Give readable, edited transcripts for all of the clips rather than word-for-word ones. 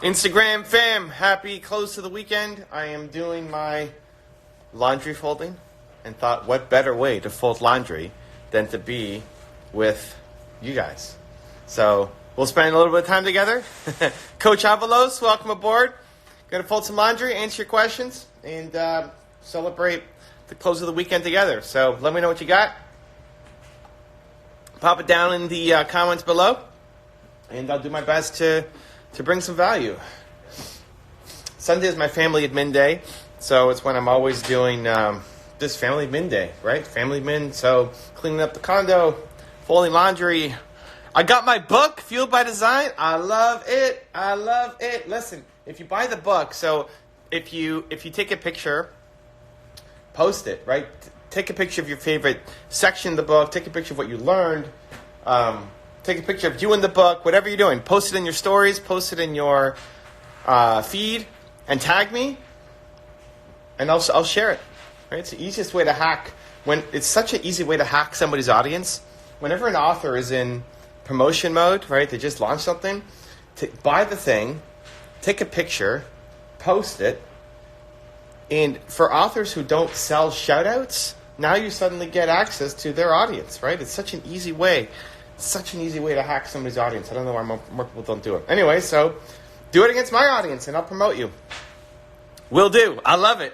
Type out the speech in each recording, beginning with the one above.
Instagram fam, happy close to the weekend. I am doing my laundry folding and thought what better way to fold laundry than to be with you guys. So we'll spend a little bit of time together. Coach Avalos, welcome aboard. Going to fold some laundry, answer your questions, and celebrate the close of the weekend together. So let me know what you got. Pop it down in the comments below, and I'll do my best to bring some value. Sunday is my family admin day, so it's when I'm always doing this family admin day, right? Family admin, so cleaning up the condo, folding laundry. I got my book, Fueled by Design. I love it. I love it. Listen, if you buy the book, so if you take a picture, post it, right? Take a picture of your favorite section of the book. Take a picture of what you learned. Take a picture of you in the book, whatever you're doing. Post it in your stories. Post it in your feed, and tag me, and I'll share it. Right? It's the easiest way to hack. It's such an easy way to hack somebody's audience. Whenever an author is in promotion mode, right? They just launched something. Buy the thing, take a picture, post it, and for authors who don't sell shout-outs, now you suddenly get access to their audience, right? It's such an easy way. Such an easy way to hack somebody's audience. I don't know why more people don't do it. Anyway, so do it against my audience, and I'll promote you. Will do. I love it.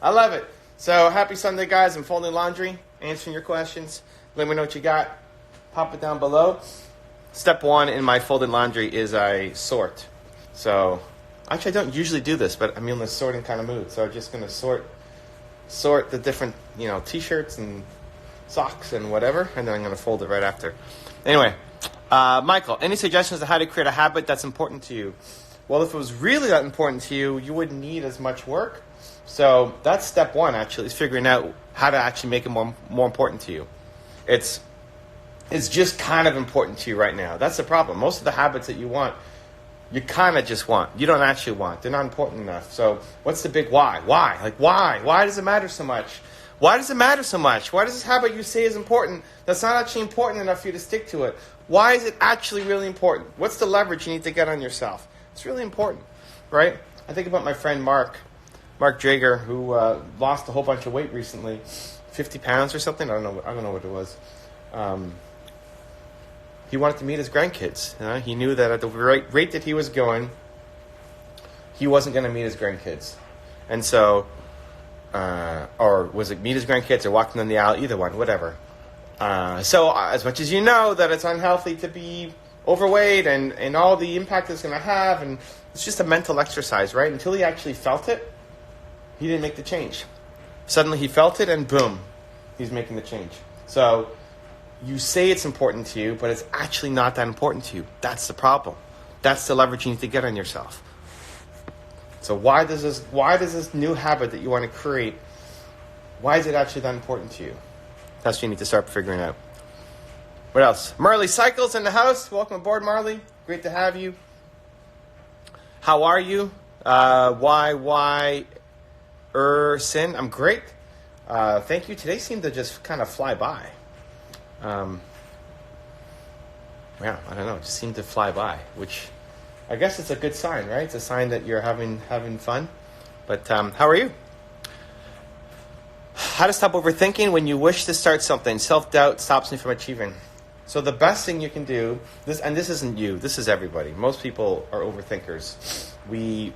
I love it. So happy Sunday, guys. I'm folding laundry, answering your questions. Let me know what you got. Pop it down below. Step one in my folded laundry is I sort. So actually, I don't usually do this, but I'm in the sorting kind of mood. So I'm just going to sort the different, T-shirts and socks and whatever, and then I'm going to fold it right after. Anyway, Michael, any suggestions on how to create a habit that's important to you? Well, if it was really that important to you, you wouldn't need as much work. So that's step one, actually, is figuring out how to actually make it more important to you. It's just kind of important to you right now. That's the problem. Most of the habits that you want, you kind of just want. You don't actually want. They're not important enough. So what's the big why? Why? Like, why? Why does it matter so much? Why does it matter so much? Why does this habit you say is important that's not actually important enough for you to stick to it? Why is it actually really important? What's the leverage you need to get on yourself? It's really important, right? I think about my friend Mark Drager, who lost a whole bunch of weight recently, 50 pounds or something. I don't know what it was. He wanted to meet his grandkids. He knew that at the rate that he was going, he wasn't going to meet his grandkids. And so, or was it meet his grandkids or walking down the aisle, either one, whatever. So as much as you know that it's unhealthy to be overweight and all the impact it's going to have, and it's just a mental exercise, right? Until he actually felt it, he didn't make the change. Suddenly he felt it, and boom, he's making the change. So you say it's important to you, but it's actually not that important to you. That's the problem. That's the leverage you need to get on yourself. So why does this new habit that you want to create, why is it actually that important to you? That's what you need to start figuring out. What else? Murli Cycles in the house. Welcome aboard, Marley. Great to have you. How are you? Sin? I'm great. Thank you. Today seemed to just kind of fly by. Yeah, I don't know. It just seemed to fly by, which I guess it's a good sign, right? It's a sign that you're having fun. But how are you? How to stop overthinking when you wish to start something. Self-doubt stops me from achieving. So the best thing you can do, this isn't you, this is everybody. Most people are overthinkers. We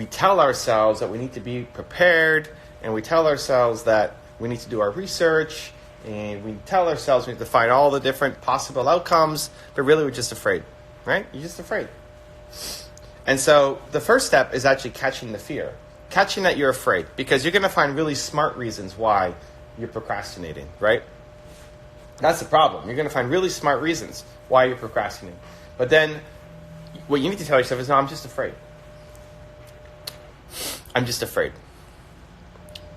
tell ourselves that we need to be prepared, and we tell ourselves that we need to do our research, and we tell ourselves we need to find all the different possible outcomes, but really we're just afraid, right? You're just afraid. And so the first step is actually catching the fear. Catching that you're afraid, because you're going to find really smart reasons why you're procrastinating, right? That's the problem. You're going to find really smart reasons why you're procrastinating. But then what you need to tell yourself is, no, I'm just afraid. I'm just afraid.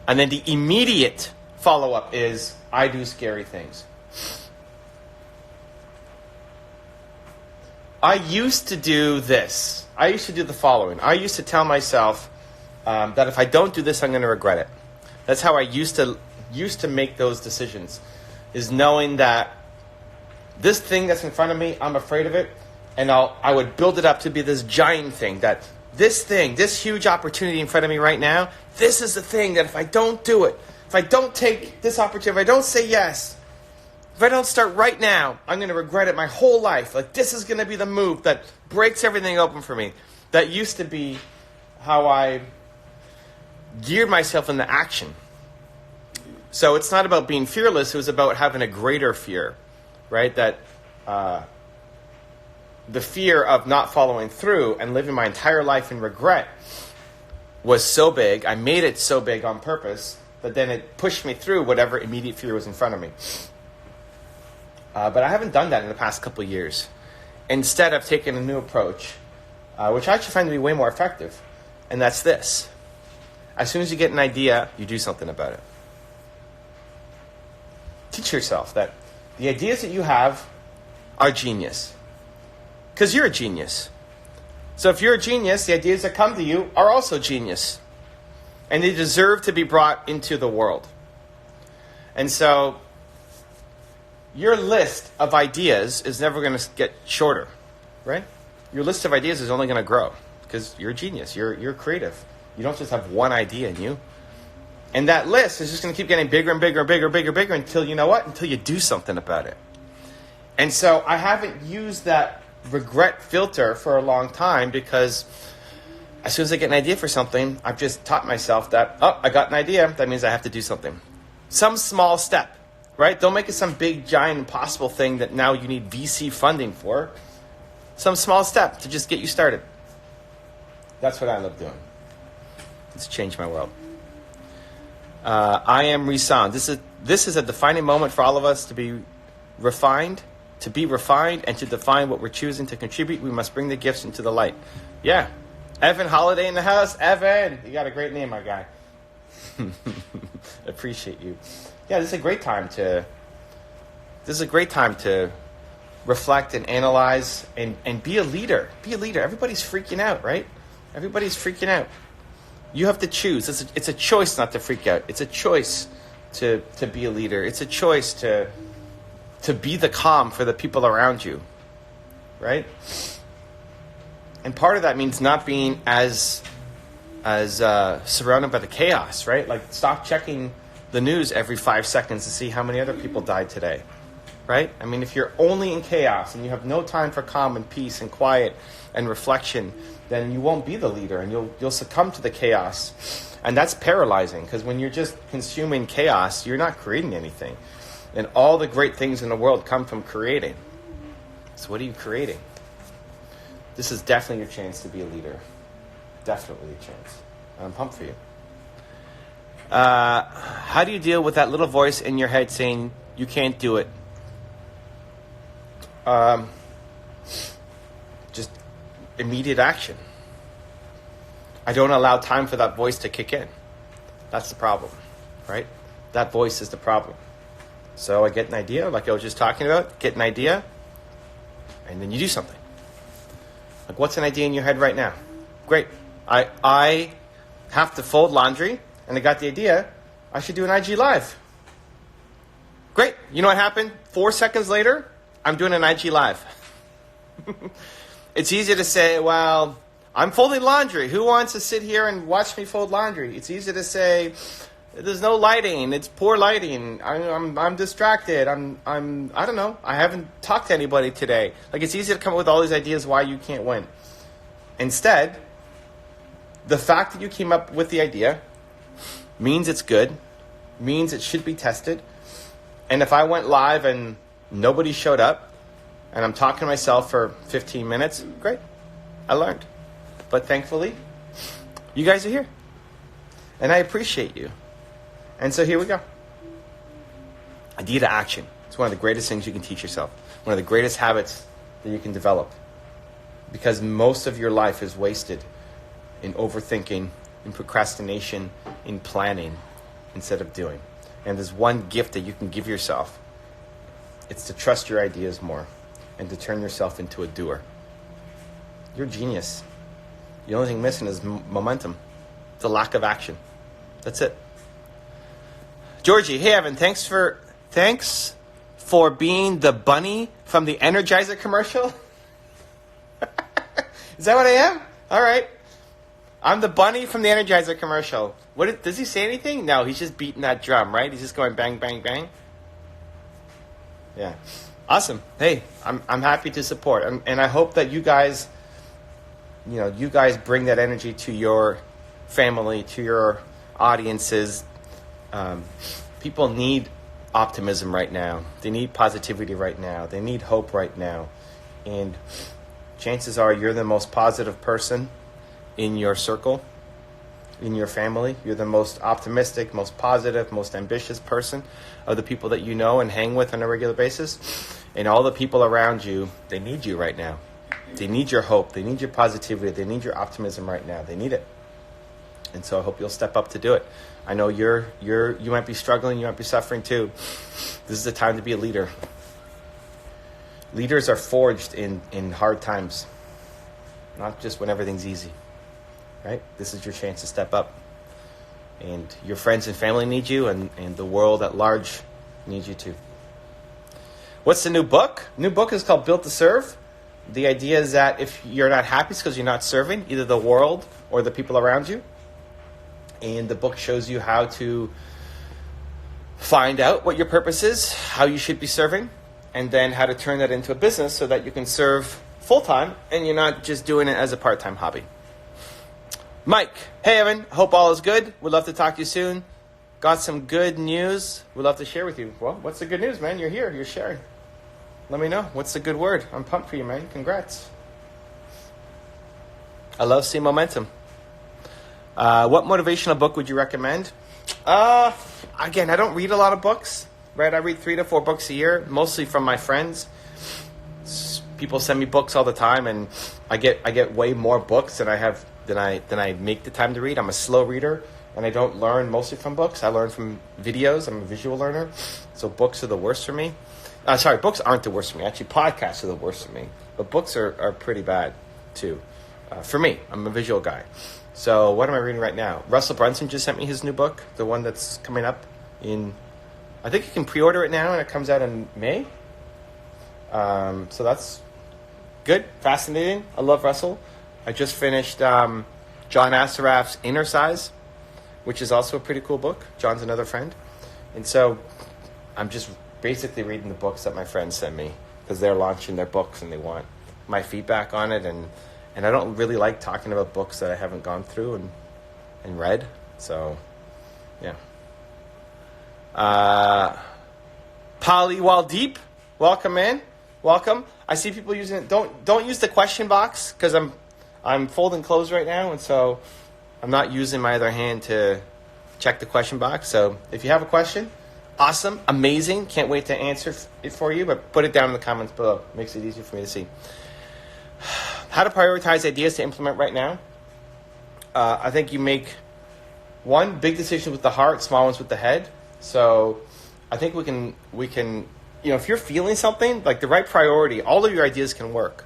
And then the immediate follow-up is, I do scary things. I used to do this. I used to do the following. I used to tell myself that if I don't do this, I'm going to regret it. That's how I used to make those decisions, is knowing that this thing that's in front of me, I'm afraid of it, And I would build it up to be this giant thing, that this huge opportunity in front of me right now, this is the thing that if I don't do it, if I don't take this opportunity, if I don't say yes, if I don't start right now, I'm going to regret it my whole life. Like, this is going to be the move that breaks everything open for me. That used to be how I geared myself into action. So it's not about being fearless. It was about having a greater fear, right? That the fear of not following through and living my entire life in regret was so big. I made it so big on purpose that then it pushed me through whatever immediate fear was in front of me. But I haven't done that in the past couple of years. Instead, I've taken a new approach, which I actually find to be way more effective. And that's this. As soon as you get an idea, you do something about it. Teach yourself that the ideas that you have are genius. Because you're a genius. So if you're a genius, the ideas that come to you are also genius. And they deserve to be brought into the world. And so your list of ideas is never going to get shorter, right? Your list of ideas is only going to grow because you're a genius. You're creative. You don't just have one idea in you. And that list is just going to keep getting bigger and bigger and bigger and bigger and bigger until you know what? Until you do something about it. And so I haven't used that regret filter for a long time because as soon as I get an idea for something, I've just taught myself that, oh, I got an idea. That means I have to do something. Some small step, right? Don't make it some big, giant, impossible thing that now you need VC funding for. Some small step to just get you started. That's what I love doing. It's changed my world. I am resound. This is a defining moment for all of us to be refined. To be refined and to define what we're choosing to contribute, we must bring the gifts into the light. Yeah. Evan Holiday in the house. Evan, you got a great name, my guy. Appreciate you. Yeah, this is a great time to reflect and analyze and be a leader. Be a leader. Everybody's freaking out, right? Everybody's freaking out. You have to choose. It's a choice not to freak out. It's a choice to be a leader. It's a choice to be the calm for the people around you, right? And part of that means not being as surrounded by the chaos, right? Like, stop checking the news every 5 seconds to see how many other people died today, right? I mean, if you're only in chaos and you have no time for calm and peace and quiet and reflection, then you won't be the leader and you'll succumb to the chaos. And that's paralyzing because when you're just consuming chaos, you're not creating anything. And all the great things in the world come from creating. So what are you creating? This is definitely your chance to be a leader. Definitely a chance. I'm pumped for you. How do you deal with that little voice in your head saying you can't do it? Just immediate action. I don't allow time for that voice to kick in. That's the problem, right? That voice is the problem. So I get an idea, like I was just talking about, get an idea, and then you do something. Like, what's an idea in your head right now? Great. I have to fold laundry, and I got the idea, I should do an IG Live. Great. You know what happened? 4 seconds later, I'm doing an IG Live. It's easy to say, well, I'm folding laundry. Who wants to sit here and watch me fold laundry? It's easy to say, there's no lighting. It's poor lighting. I'm distracted. I don't know. I haven't talked to anybody today. Like, it's easy to come up with all these ideas why you can't win. Instead, the fact that you came up with the idea means it's good, means it should be tested. And if I went live and nobody showed up and I'm talking to myself for 15 minutes, great. I learned. But thankfully, you guys are here. And I appreciate you. And so here we go. Idea to action. It's one of the greatest things you can teach yourself. One of the greatest habits that you can develop. Because most of your life is wasted in overthinking, in procrastination, in planning, instead of doing. And there's one gift that you can give yourself. It's to trust your ideas more and to turn yourself into a doer. You're a genius. The only thing missing is momentum. The lack of action. That's it. Georgie, hey Evan, thanks for being the bunny from the Energizer commercial. Is that what I am? All right. I'm the bunny from the Energizer commercial. Does he say anything? No, he's just beating that drum, right? He's just going bang, bang, bang. Yeah. Awesome. Hey, I'm happy to support. And I hope that you guys bring that energy to your family, to your audiences. People need optimism right now. They need positivity right now. They need hope right now. And chances are you're the most positive person in your circle, in your family. You're the most optimistic, most positive, most ambitious person of the people that you know and hang with on a regular basis. And all the people around you, they need you right now. They need your hope. They need your positivity. They need your optimism right now. They need it. And so I hope you'll step up to do it. I know you might be struggling. You might be suffering too. This is the time to be a leader. Leaders are forged in hard times, not just when everything's easy. Right? This is your chance to step up. And your friends and family need you, and the world at large needs you too. What's the new book? New book is called Built to Serve. The idea is that if you're not happy, it's because you're not serving either the world or the people around you. And the book shows you how to find out what your purpose is, how you should be serving, and then how to turn that into a business so that you can serve full-time and you're not just doing it as a part-time hobby. Mike, hey Evan, hope all is good. We'd love to talk to you soon. Got some good news we'd love to share with you. Well, what's the good news, man? You're here, you're sharing. Let me know. What's the good word? I'm pumped for you, man. Congrats. I love seeing momentum. What motivational book would you recommend? Again, I don't read a lot of books, right? I read 3 to 4 books a year, mostly from my friends. People send me books all the time, and I get way more books than I make the time to read. I'm a slow reader, and I don't learn mostly from books. I learn from videos. I'm a visual learner, so books are the worst for me. Books aren't the worst for me. Actually, podcasts are the worst for me. But books are pretty bad, too. For me, I'm a visual guy. So what am I reading right now? Russell Brunson just sent me his new book, the one that's coming up in... I think you can pre-order it now, and it comes out in May. So that's good, fascinating. I love Russell. I just finished John Assaraf's Inner Size, which is also a pretty cool book. John's another friend. And so I'm just basically reading the books that my friends send me because they're launching their books and they want my feedback on it. And I don't really like talking about books that I haven't gone through and read. So, yeah. Polly Waldeep, welcome in. Welcome. I see people using it. Don't use the question box because I'm folding clothes right now, and so I'm not using my other hand to check the question box. So if you have a question, awesome, amazing. Can't wait to answer it for you, but put it down in the comments below. Makes it easier for me to see. How to prioritize ideas to implement right now. I think you make one big decision with the heart, small ones with the head. So I think we can, if you're feeling something, like the right priority, all of your ideas can work.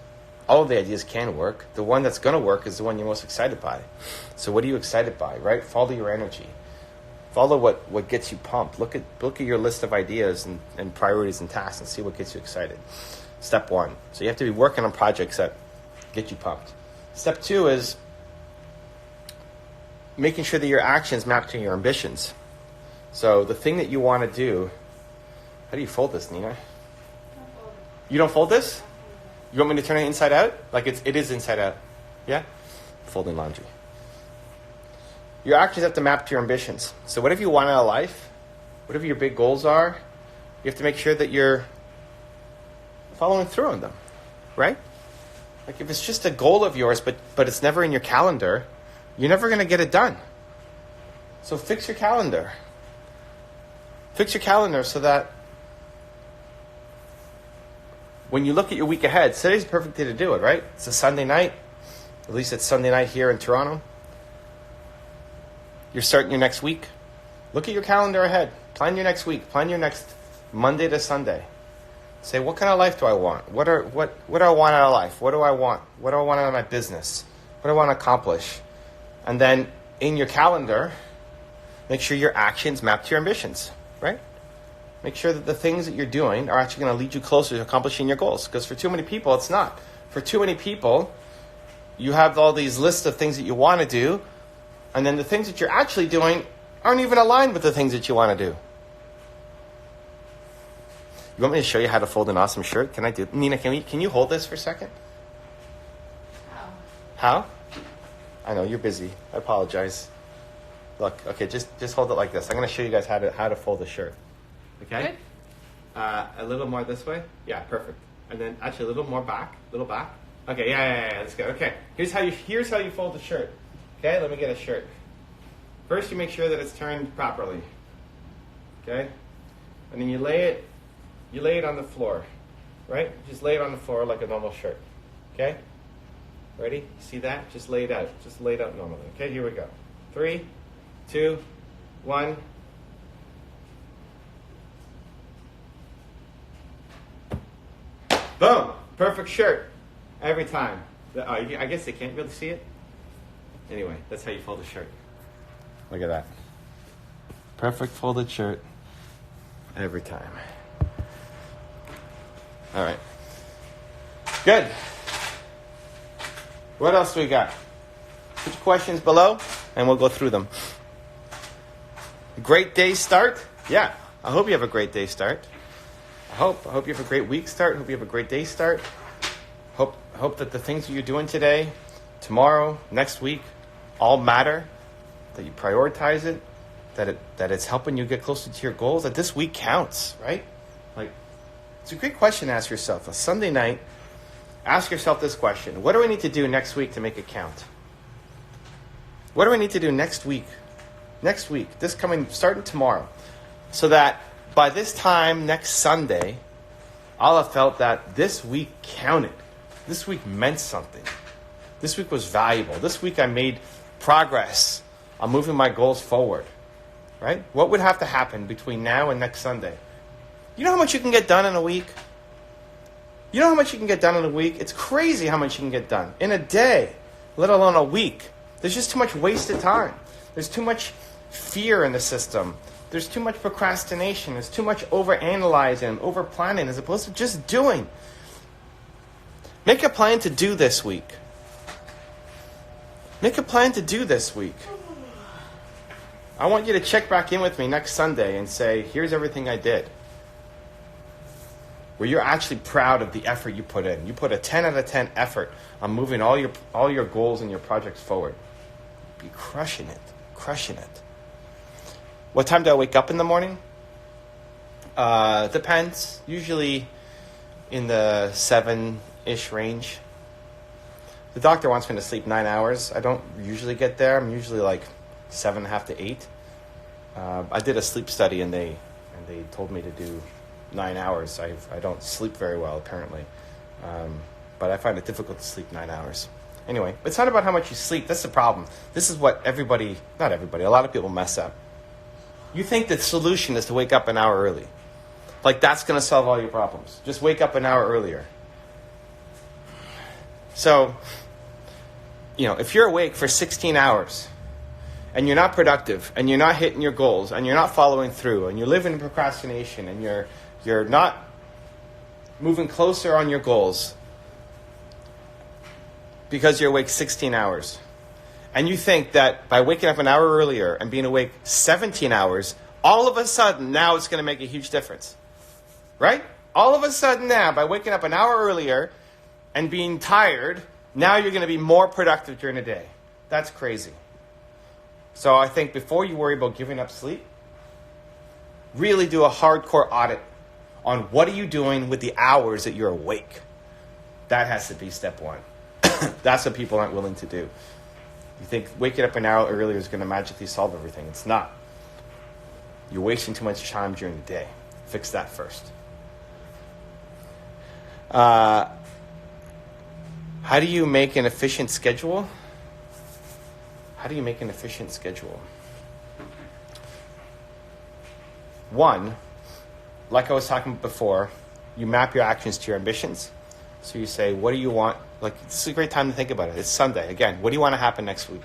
All of the ideas can work. The one that's going to work is the one you're most excited by. So what are you excited by, right? Follow your energy. Follow what gets you pumped. Look at your list of ideas and priorities and tasks and see what gets you excited. Step 1. So you have to be working on projects that get you pumped. Step 2 is making sure that your actions map to your ambitions. So the thing that you want to do, how do you fold this, Nina? You don't fold this? You want me to turn it inside out? Like it is inside out. Yeah? Folding laundry. Your actions have to map to your ambitions. So whatever you want out of life, whatever your big goals are, you have to make sure that you're following through on them, right? Like if it's just a goal of yours, but it's never in your calendar, you're never going to get it done. So fix your calendar. Fix your calendar so that when you look at your week ahead, today's the perfect day to do it, right? It's a Sunday night. At least it's Sunday night here in Toronto. You're starting your next week. Look at your calendar ahead. Plan your next week. Plan your next Monday to Sunday. Say, what kind of life do I want? What do I want out of life? What do I want? What do I want out of my business? What do I want to accomplish? And then in your calendar, make sure your actions map to your ambitions, right? Make sure that the things that you're doing are actually going to lead you closer to accomplishing your goals. Because for too many people, it's not. For too many people, you have all these lists of things that you want to do, and then the things that you're actually doing aren't even aligned with the things that you want to do. You want me to show you how to fold an awesome shirt? Can I do? Nina, can you hold this for a second? How? I know, you're busy. I apologize. Look, okay, just hold it like this. I'm going to show you guys how to fold a shirt. Okay? Good. A little more this way. Yeah, perfect. And then actually a little more back. Little back. Okay, yeah. Let's go. Okay, here's how you fold a shirt. Okay, let me get a shirt. First, you make sure that it's turned properly. Okay? And then you lay it on the floor, right? Just lay it on the floor like a normal shirt. Okay? Ready? See that? Just lay it out. Just lay it out normally. Okay, here we go. 3, 2, 1. Boom! Perfect shirt. Every time. I guess they can't really see it. Anyway, that's how you fold a shirt. Look at that. Perfect folded shirt. Every time. All right. Good. What else do we got? Put your questions below, and we'll go through them. Great day start? Yeah. I hope you have a great day start. I hope you have a great week start. Hope you have a great day start. Hope that the things that you're doing today, tomorrow, next week, all matter. That you prioritize it. That it's helping you get closer to your goals. That this week counts, right? Like, it's a great question to ask yourself. A Sunday night, ask yourself this question. What do I need to do next week to make it count? What do I need to do next week? Next week, starting tomorrow. So that by this time next Sunday, I'll have felt that this week counted. This week meant something. This week was valuable. This week I made progress on moving my goals forward. Right? What would have to happen between now and next Sunday? You know how much you can get done in a week? You know how much you can get done in a week? It's crazy how much you can get done in a day, let alone a week. There's just too much wasted time. There's too much fear in the system. There's too much procrastination. There's too much overanalyzing, over-planning, as opposed to just doing. Make a plan to do this week. Make a plan to do this week. I want you to check back in with me next Sunday and say, here's everything I did. Where you're actually proud of the effort you put in. You put a 10 out of 10 effort on moving all your goals and your projects forward. Be crushing it. What time do I wake up in the morning? Depends. Usually in the 7-ish range. The doctor wants me to sleep 9 hours. I don't usually get there. I'm usually like 7.5 to 8. I did a sleep study and they told me to do 9 hours. I don't sleep very well apparently, but I find it difficult to sleep 9 hours. Anyway, it's not about how much you sleep. That's the problem. This is what not everybody, a lot of people mess up. You think the solution is to wake up an hour early. Like that's going to solve all your problems. Just wake up an hour earlier. So, if you're awake for 16 hours and you're not productive and you're not hitting your goals and you're not following through and you're living in procrastination and you're not moving closer on your goals because you're awake 16 hours, and you think that by waking up an hour earlier and being awake 17 hours, all of a sudden now it's going to make a huge difference. Right? All of a sudden now, by waking up an hour earlier and being tired, now you're going to be more productive during the day. That's crazy. So I think before you worry about giving up sleep, really do a hardcore audit on what are you doing with the hours that you're awake. That has to be step one. That's what people aren't willing to do. You think waking up an hour earlier is going to magically solve everything. It's not. You're wasting too much time during the day. Fix that first. How do you make an efficient schedule? One, like I was talking about before, you map your actions to your ambitions. So you say, what do you want? Like, this is a great time to think about it. It's Sunday. Again, what do you want to happen next week?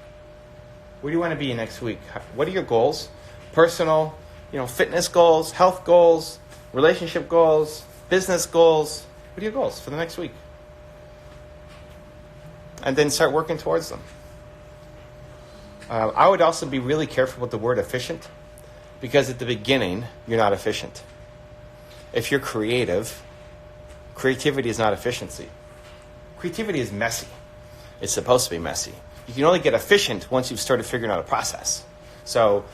Where do you want to be next week? What are your goals? Personal, fitness goals, health goals, relationship goals, business goals. What are your goals for the next week? and then start working towards them. I would also be really careful with the word efficient, because at the beginning, you're not efficient. If you're creative, creativity is not efficiency. Creativity is messy. It's supposed to be messy. You can only get efficient once you've started figuring out a process. So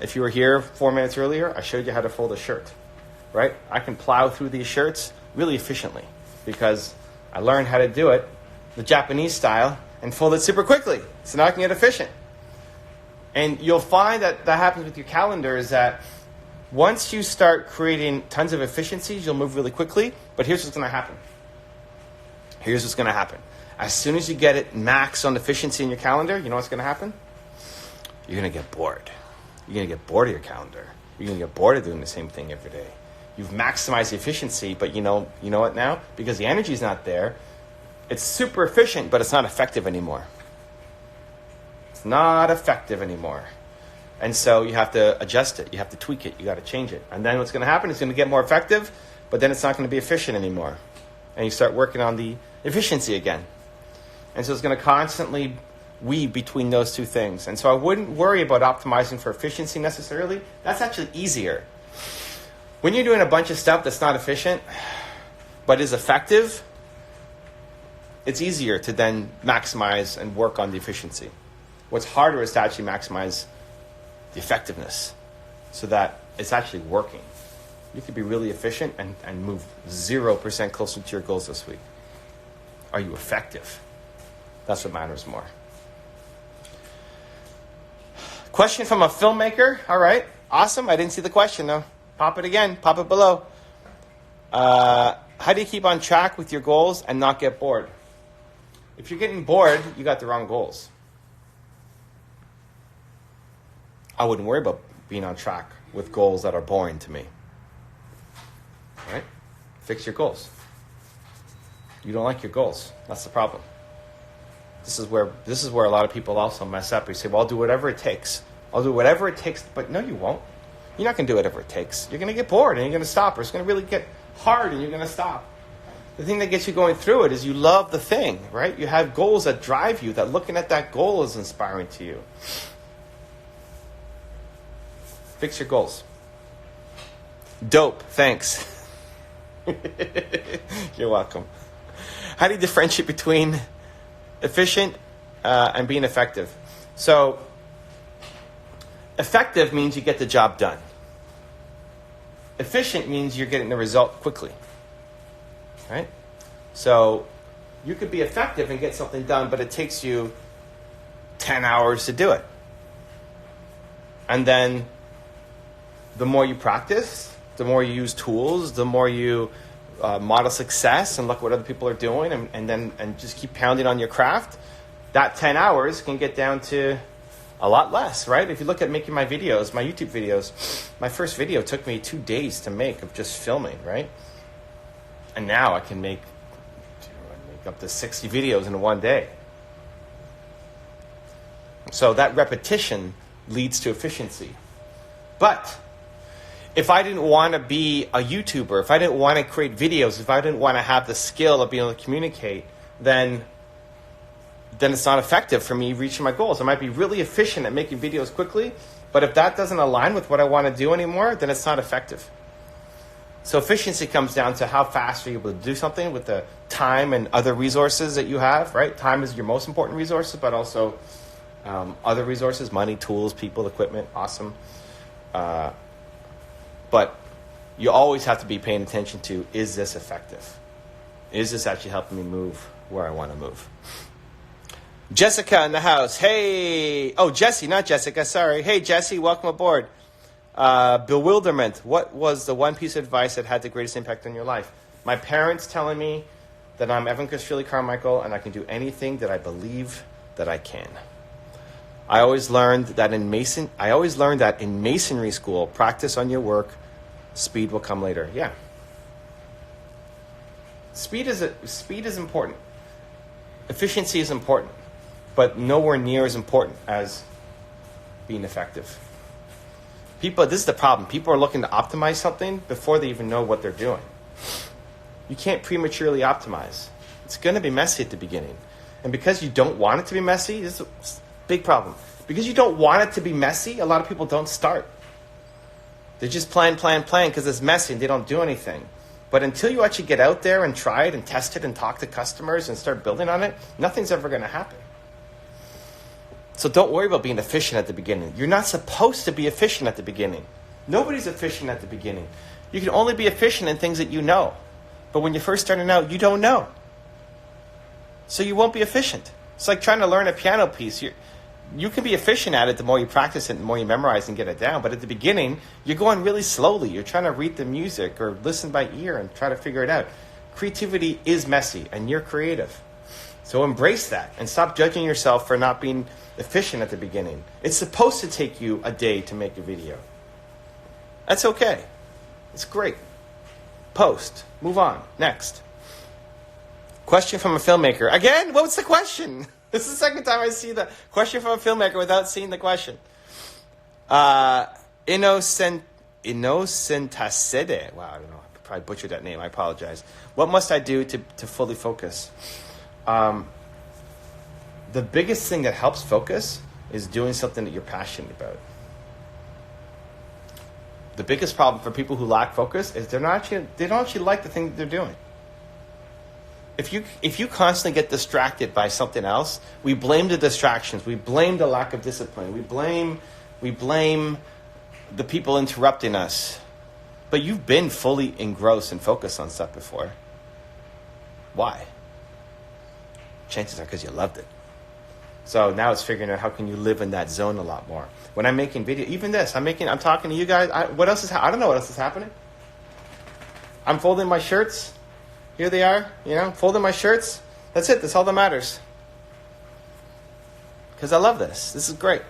if you were here 4 minutes earlier, I showed you how to fold a shirt, right? I can plow through these shirts really efficiently because I learned how to do it the Japanese style and fold it super quickly. So now I can get efficient. And you'll find that happens with your calendar is that once you start creating tons of efficiencies, you'll move really quickly. But here's what's going to happen. Here's what's going to happen. As soon as you get it max on efficiency in your calendar, you know what's going to happen? You're going to get bored. You're going to get bored of your calendar. You're going to get bored of doing the same thing every day. You've maximized the efficiency, but you know what now? Because the energy's not there, it's super efficient, but it's not effective anymore. It's not effective anymore. And so you have to adjust it. You have to tweak it. You got to change it. And then what's going to happen is it's going to get more effective, but then it's not going to be efficient anymore. And you start working on the efficiency again. And so it's going to constantly weave between those two things. And so I wouldn't worry about optimizing for efficiency necessarily. That's actually easier. When you're doing a bunch of stuff that's not efficient, but is effective, it's easier to then maximize and work on the efficiency. What's harder is to actually maximize the effectiveness so that it's actually working. You could be really efficient and move 0% closer to your goals this week. Are you effective? That's what matters more. Question from a filmmaker. All right. Awesome. I didn't see the question, though. Pop it again. Pop it below. How do you keep on track with your goals and not get bored? If you're getting bored, you got the wrong goals. I wouldn't worry about being on track with goals that are boring to me. Right? Fix your goals. You don't like your goals. That's the problem. This is where a lot of people also mess up. You say, well, I'll do whatever it takes. I'll do whatever it takes. But no, you won't. You're not going to do whatever it takes. You're going to get bored and you're going to stop. Or it's going to really get hard and you're going to stop. The thing that gets you going through it is you love the thing, right? You have goals that drive you, that looking at that goal is inspiring to you. Fix your goals. Dope. Thanks. You're welcome. How do you differentiate between efficient and being effective? So, effective means you get the job done. Efficient means you're getting the result quickly. Right? So, you could be effective and get something done, but it takes you 10 hours to do it. And then the more you practice, the more you use tools, the more you model success and look what other people are doing and just keep pounding on your craft, that 10 hours can get down to a lot less, right? If you look at making my videos, my YouTube videos, my first video took me 2 days to make of just filming, right? And now I can make up to 60 videos in one day. So that repetition leads to efficiency. But if I didn't want to be a YouTuber, if I didn't want to create videos, if I didn't want to have the skill of being able to communicate, then it's not effective for me reaching my goals. I might be really efficient at making videos quickly, but if that doesn't align with what I want to do anymore, then it's not effective. So efficiency comes down to how fast are you able to do something with the time and other resources that you have, right? Time is your most important resource, but also other resources, money, tools, people, equipment, awesome. But you always have to be paying attention to, is this effective? Is this actually helping me move where I want to move? Jessica in the house. Hey. Oh, Jesse, not Jessica. Sorry. Hey, Jesse, welcome aboard. Bewilderment. What was the one piece of advice that had the greatest impact on your life? My parents telling me that I'm Evan Chris Carmichael and I can do anything that I believe that I can. I always learned that in masonry school, practice on your work, speed will come later. Yeah. Speed is important. Efficiency is important, but nowhere near as important as being effective. This is the problem. People are looking to optimize something before they even know what they're doing. You can't prematurely optimize. It's going to be messy at the beginning. And because you don't want it to be messy, this is a big problem. Because you don't want it to be messy, a lot of people don't start. They just plan because it's messy and they don't do anything. But until you actually get out there and try it and test it and talk to customers and start building on it, nothing's ever going to happen. So don't worry about being efficient at the beginning. You're not supposed to be efficient at the beginning. Nobody's efficient at the beginning. You can only be efficient in things that you know. But when you're first starting out, you don't know. So you won't be efficient. It's like trying to learn a piano piece. You can be efficient at it the more you practice it, the more you memorize and get it down. But at the beginning, you're going really slowly. You're trying to read the music or listen by ear and try to figure it out. Creativity is messy, and you're creative. So embrace that and stop judging yourself for not being efficient at the beginning. It's supposed to take you a day to make a video. That's okay. It's great. Post. Move on. Next. Question from a filmmaker. Again, what's the question? This is the second time I see the question from a filmmaker without seeing the question. Innocentacide. Wow, I don't know. I probably butchered that name. I apologize. What must I do to fully focus? The biggest thing that helps focus is doing something that you're passionate about. The biggest problem for people who lack focus is they don't actually like the thing that they're doing. If you constantly get distracted by something else, we blame the distractions. We blame the lack of discipline. We blame the people interrupting us. But you've been fully engrossed and focused on stuff before. Why? Chances are because you loved it. So now it's figuring out how can you live in that zone a lot more. When I'm making video, even this, I'm talking to you guys. What else is? I don't know what else is happening. I'm folding my shirts. Here they are, folding my shirts. That's it. That's all that matters. Because I love this. This is great.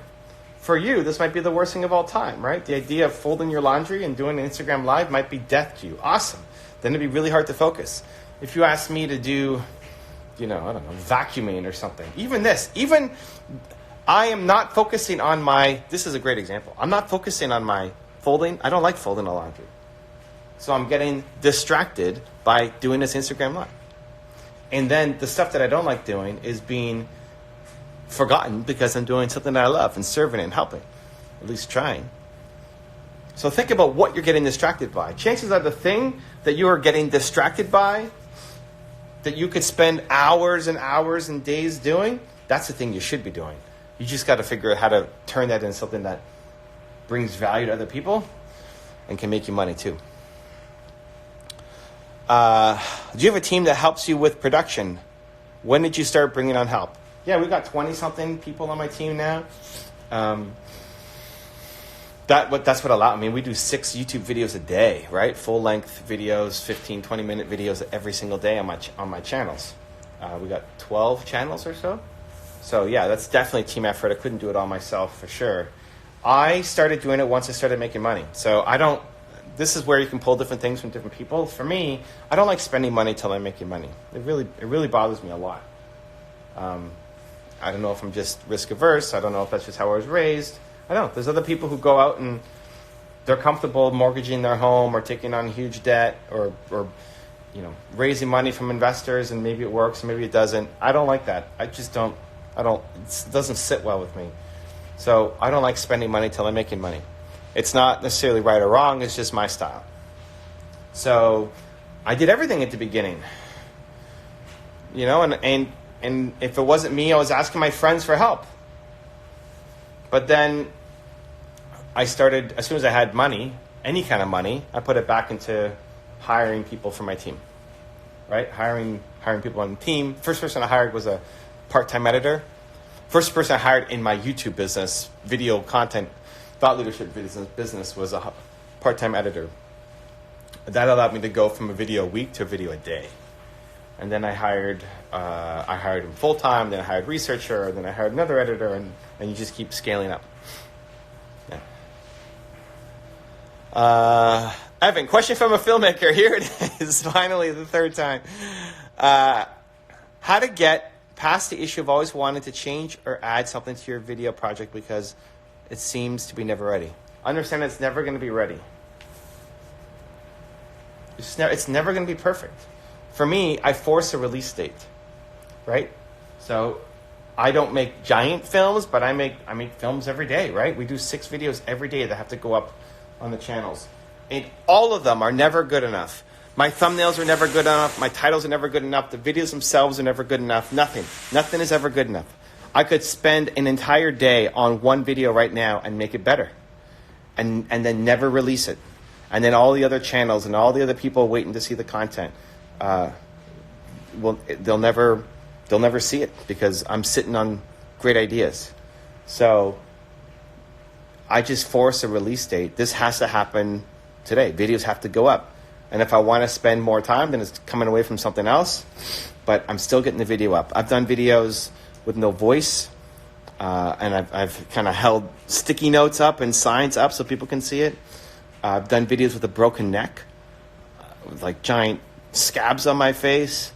For you, this might be the worst thing of all time, right? The idea of folding your laundry and doing an Instagram Live might be death to you. Awesome. Then it'd be really hard to focus. If you asked me to do, vacuuming or something. Even I am not focusing on this is a great example. I'm not focusing on my folding. I don't like folding a laundry. So I'm getting distracted by doing this Instagram Live. And then the stuff that I don't like doing is being forgotten because I'm doing something that I love and serving and helping, at least trying. So think about what you're getting distracted by. Chances are the thing that you are getting distracted by, that you could spend hours and hours and days doing, that's the thing you should be doing. You just got to figure out how to turn that into something that brings value to other people and can make you money too. Do you have a team that helps you with production? When did you start bringing on help? Yeah, we've got 20-something people on my team now. That's what I mean, we do 6 YouTube videos a day, right? Full-length videos, 15, 20-minute videos every single day on my channels. We got 12 channels or so. So, yeah, that's definitely a team effort. I couldn't do it all myself for sure. I started doing it once I started making money. So this is where you can pull different things from different people. For me, I don't like spending money till I'm making money. It really bothers me a lot. I don't know if I'm just risk averse. I don't know if that's just how I was raised. I don't know. There's other people who go out and they're comfortable mortgaging their home or taking on huge debt or raising money from investors, and maybe it works, maybe it doesn't. I don't like that. It doesn't sit well with me. So I don't like spending money till I'm making money. It's not necessarily right or wrong. It's just my style. So I did everything at the beginning. And if it wasn't me, I was asking my friends for help. But then I started, as soon as I had money, any kind of money, I put it back into hiring people for my team, right? Hiring people on the team. First person I hired was a part-time editor. First person I hired in my YouTube business, video content, thought leadership business was a part-time editor. That allowed me to go from a video a week to a video a day. And then I hired him full-time, then I hired a researcher, then I hired another editor, and you just keep scaling up. Yeah. Evan, question from a filmmaker. Here it is, finally, the third time. How to get past the issue of always wanting to change or add something to your video project because it seems to be never ready. Understand it's never going to be ready. It's never going to be perfect. For me, I force a release date, right? So I don't make giant films, but I make films every day, right? We do 6 videos every day that have to go up on the channels. And all of them are never good enough. My thumbnails are never good enough. My titles are never good enough. The videos themselves are never good enough. Nothing is ever good enough. I could spend an entire day on one video right now and make it better. And then never release it. And then all the other channels and all the other people waiting to see the content, they'll never see it because I'm sitting on great ideas. So I just force a release date. This has to happen today. Videos have to go up. And if I want to spend more time, then it's coming away from something else. But I'm still getting the video up. I've done videos with no voice. And I've kind of held sticky notes up and signs up so people can see it. I've done videos with a broken neck, with like giant scabs on my face,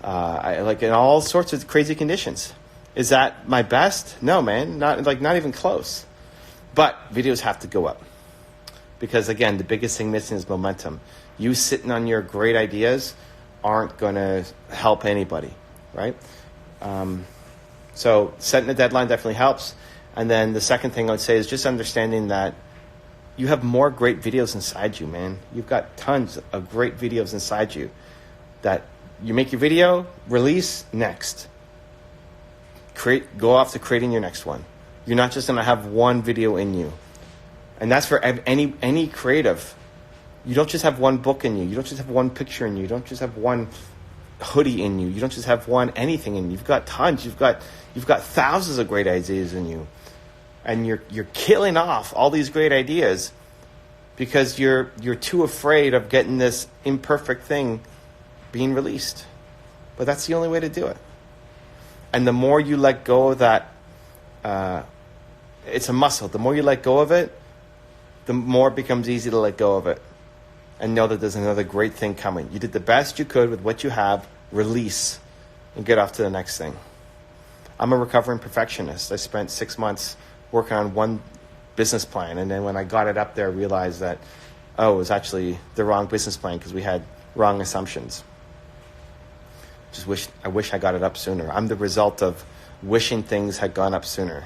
like in all sorts of crazy conditions. Is that my best? No, man, not even close. But videos have to go up because again, the biggest thing missing is momentum. You sitting on your great ideas aren't going to help anybody, right? So setting a deadline definitely helps. And then the second thing I would say is just understanding that you have more great videos inside you, man. You've got tons of great videos inside you that you make your video, release, next. Go off to creating your next one. You're not just going to have one video in you. And that's for any creative. You don't just have one book in you. You don't just have one picture in you. You don't just have one hoodie in you. You don't just have one anything in you. You've got tons. You've got thousands of great ideas in you. And you're killing off all these great ideas because you're too afraid of getting this imperfect thing being released. But that's the only way to do it. And the more you let go of that, it's a muscle. The more you let go of it, the more it becomes easy to let go of it. And know that there's another great thing coming. You did the best you could with what you have, release, and get off to the next thing. I'm a recovering perfectionist. I spent 6 months working on one business plan, and then when I got it up there, I realized that, it was actually the wrong business plan because we had wrong assumptions. I wish I got it up sooner. I'm the result of wishing things had gone up sooner.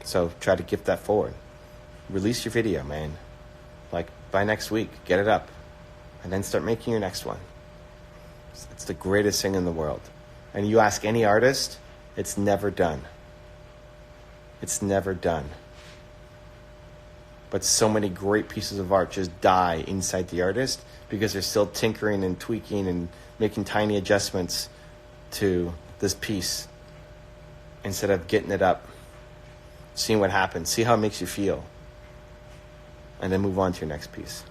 So try to gift that forward. Release your video, man. Like by next week, get it up, and then start making your next one. It's the greatest thing in the world. And you ask any artist, it's never done. It's never done. But so many great pieces of art just die inside the artist because they're still tinkering and tweaking and making tiny adjustments to this piece instead of getting it up, seeing what happens, see how it makes you feel, and then move on to your next piece.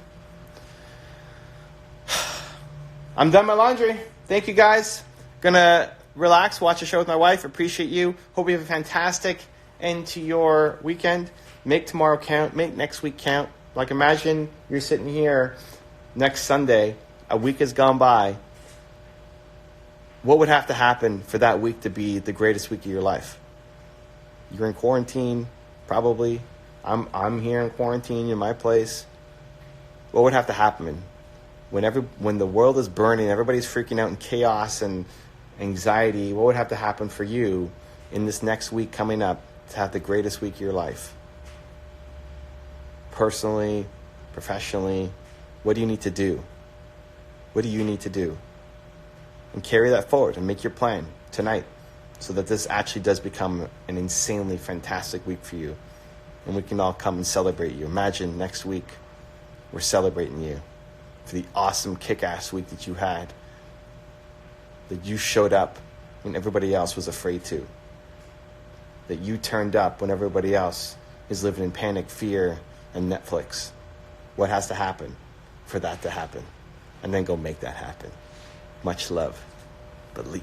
I'm done my laundry. Thank you, guys. Gonna relax, watch a show with my wife. Appreciate you. Hope you have a fantastic end to your weekend. Make tomorrow count. Make next week count. Like imagine you're sitting here next Sunday. A week has gone by. What would have to happen for that week to be the greatest week of your life? You're in quarantine, probably. I'm here in quarantine in my place. What would have to happen? When the world is burning, everybody's freaking out in chaos and anxiety, what would have to happen for you in this next week coming up to have the greatest week of your life? Personally, professionally, what do you need to do? What do you need to do? And carry that forward and make your plan tonight so that this actually does become an insanely fantastic week for you. And we can all come and celebrate you. Imagine next week we're celebrating you for the awesome kick-ass week that you had. That you showed up when everybody else was afraid to. That you turned up when everybody else is living in panic, fear, and Netflix. What has to happen for that to happen? And then go make that happen. Much love. Believe.